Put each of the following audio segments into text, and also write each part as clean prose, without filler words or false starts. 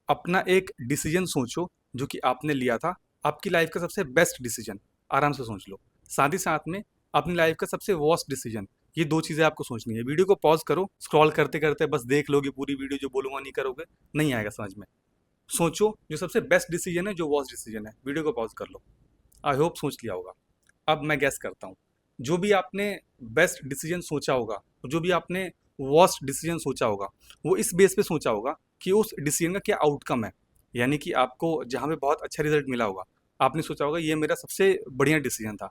अपना एक डिसीजन सोचो जो कि आपने लिया था, आपकी लाइफ का सबसे बेस्ट डिसीजन। आराम से सोच लो। साथ ही साथ में अपनी लाइफ का सबसे वर्स्ट डिसीजन। ये दो चीज़ें आपको सोचनी है। वीडियो को पॉज करो, स्क्रॉल करते करते बस देख लोगे पूरी वीडियो, जो बोलूंगा नहीं करोगे, नहीं आएगा समझ में। सोचो जो सबसे बेस्ट डिसीजन है, जो वर्स्ट डिसीजन है। वीडियो को पॉज कर लो। आई होप सोच लिया होगा। अब मैं गैस करता हूँ। जो भी आपने बेस्ट डिसीजन सोचा होगा, जो भी आपने वर्स्ट डिसीजन सोचा होगा, वो इस बेस पे सोचा होगा कि उस डिसीजन का क्या आउटकम है। यानी कि आपको जहाँ पे बहुत अच्छा रिजल्ट मिला होगा, आपने सोचा होगा ये मेरा सबसे बढ़िया डिसीजन था।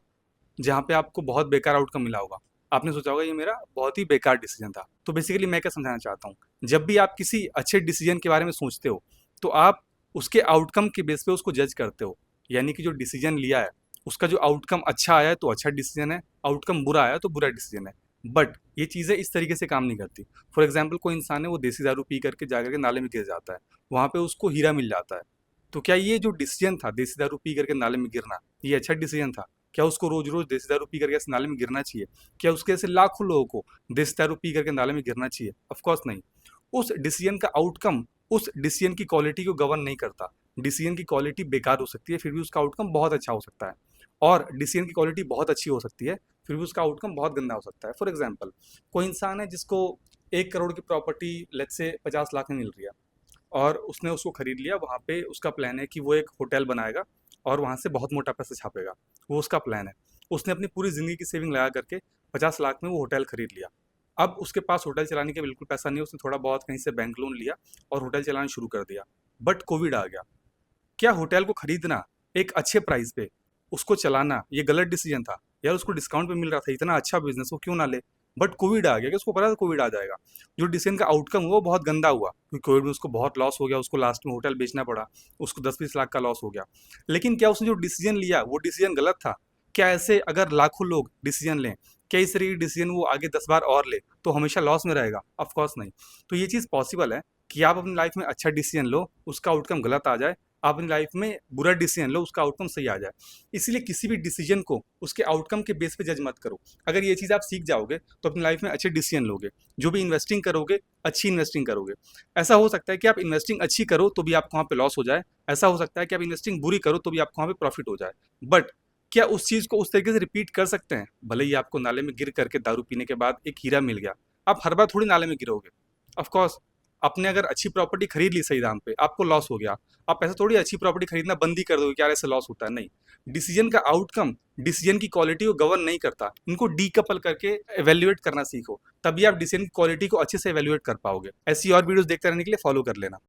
जहाँ पे आपको बहुत बेकार आउटकम मिला होगा, आपने सोचा होगा ये मेरा बहुत ही बेकार डिसीजन था। तो बेसिकली मैं क्या समझाना चाहता हूँ, जब भी आप किसी अच्छे डिसीजन के बारे में सोचते हो, तो आप उसके आउटकम के बेस पे उसको जज करते हो। यानी कि जो डिसीजन लिया है, उसका जो आउटकम अच्छा आया है तो अच्छा डिसीजन है, आउटकम बुरा आया तो बुरा डिसीजन है। बट ये चीज़ें इस तरीके से काम नहीं करती। फॉर एग्जाम्पल, कोई इंसान है, वो देसी दारू पी करके जा करके नाले में गिर जाता है, वहाँ पे उसको हीरा मिल जाता है। तो क्या ये जो डिसीजन था, देसी दारू पी करके नाले में गिरना, ये अच्छा डिसीजन था? क्या उसको रोज रोज देसी दारू पी करके ऐसे नाले में गिरना चाहिए? क्या उसके ऐसे लाखों लोगों को देसी दारू पी करके नाले में गिरना चाहिए? ऑफकोर्स नहीं। उस डिसीजन का आउटकम उस डिसीजन की क्वालिटी को गवर्न नहीं करता। डिसीजन की क्वालिटी बेकार हो सकती है, फिर भी उसका आउटकम बहुत अच्छा हो सकता है। और डिसीजन की क्वालिटी बहुत अच्छी हो सकती है, फिर भी उसका आउटकम बहुत गंदा हो सकता है। फॉर एग्जाम्पल, कोई इंसान है जिसको 1 करोड़ की प्रॉपर्टी लेट्स से 50 लाख में मिल रही है, और उसने उसको खरीद लिया। वहाँ पे उसका प्लान है कि वो एक होटल बनाएगा और वहाँ से बहुत मोटा पैसा छापेगा। वो उसका प्लान है। उसने अपनी पूरी ज़िंदगी की सेविंग लगा करके 50 लाख में वो होटल खरीद लिया। अब उसके पास होटल चलाने के बिल्कुल पैसा नहीं है। उसने थोड़ा बहुत कहीं से बैंक लोन लिया और होटल चलाना शुरू कर दिया। बट कोविड आ गया। क्या होटल को खरीदना एक अच्छे प्राइस पे, उसको चलाना, ये गलत डिसीजन था? यार, उसको डिस्काउंट पे मिल रहा था, इतना अच्छा बिजनेस, वो क्यों ना ले? बट कोविड आ गया, कि उसको पता था कोविड आ जाएगा। जो डिसीजन का आउटकम हुआ वो बहुत गंदा हुआ, क्योंकि कोविड में उसको बहुत लॉस हो गया। उसको लास्ट में होटल बेचना पड़ा। उसको 10-20 लाख का लॉस हो गया। लेकिन क्या उसने जो डिसीजन लिया वो डिसीजन गलत था? क्या ऐसे अगर लाखों लोग डिसीजन लें, क्या इस तरीके डिसीजन वो आगे 10 बार और ले तो हमेशा लॉस में रहेगा? ऑफकोर्स नहीं। तो ये चीज़ पॉसिबल है कि आप अपनी लाइफ में अच्छा डिसीजन लो, उसका आउटकम गलत आ जाए। आप अपनी लाइफ में बुरा डिसीजन लो, उसका आउटकम सही आ जाए। इसीलिए किसी भी डिसीजन को उसके आउटकम के बेस पे जज मत करो। अगर ये चीज़ आप सीख जाओगे तो अपनी लाइफ में अच्छे डिसीजन लोगे। जो भी इन्वेस्टिंग करोगे, अच्छी इन्वेस्टिंग करोगे। ऐसा हो सकता है कि आप इन्वेस्टिंग अच्छी करो तो भी आपको वहाँ पे लॉस हो जाए। ऐसा हो सकता है कि आप इन्वेस्टिंग बुरी करो तो भी आपको वहाँ पे प्रॉफिट हो जाए। बट क्या उस चीज़ को उस तरीके से रिपीट कर सकते हैं? भले ही आपको नाले में गिर करके दारू पीने के बाद एक हीरा मिल गया, आप हर बार थोड़ी नाले में गिरोगे। ऑफ कोर्स, आपने अगर अच्छी प्रॉपर्टी खरीद ली सही दाम पे, आपको लॉस हो गया, आप ऐसा थोड़ी अच्छी प्रॉपर्टी खरीदना बंद ही कर दोगे कि यार ऐसे लॉस होता है। नहीं। डिसीजन का आउटकम डिसीजन की क्वालिटी को गवर्न नहीं करता। इनको डीकपल करके एवेल्युएट करना सीखो, तभी आप डिसीजन की क्वालिटी को अच्छे से एवेल्युएट कर पाओगे। ऐसी और वीडियोस देखते रहने के लिए फॉलो कर लेना।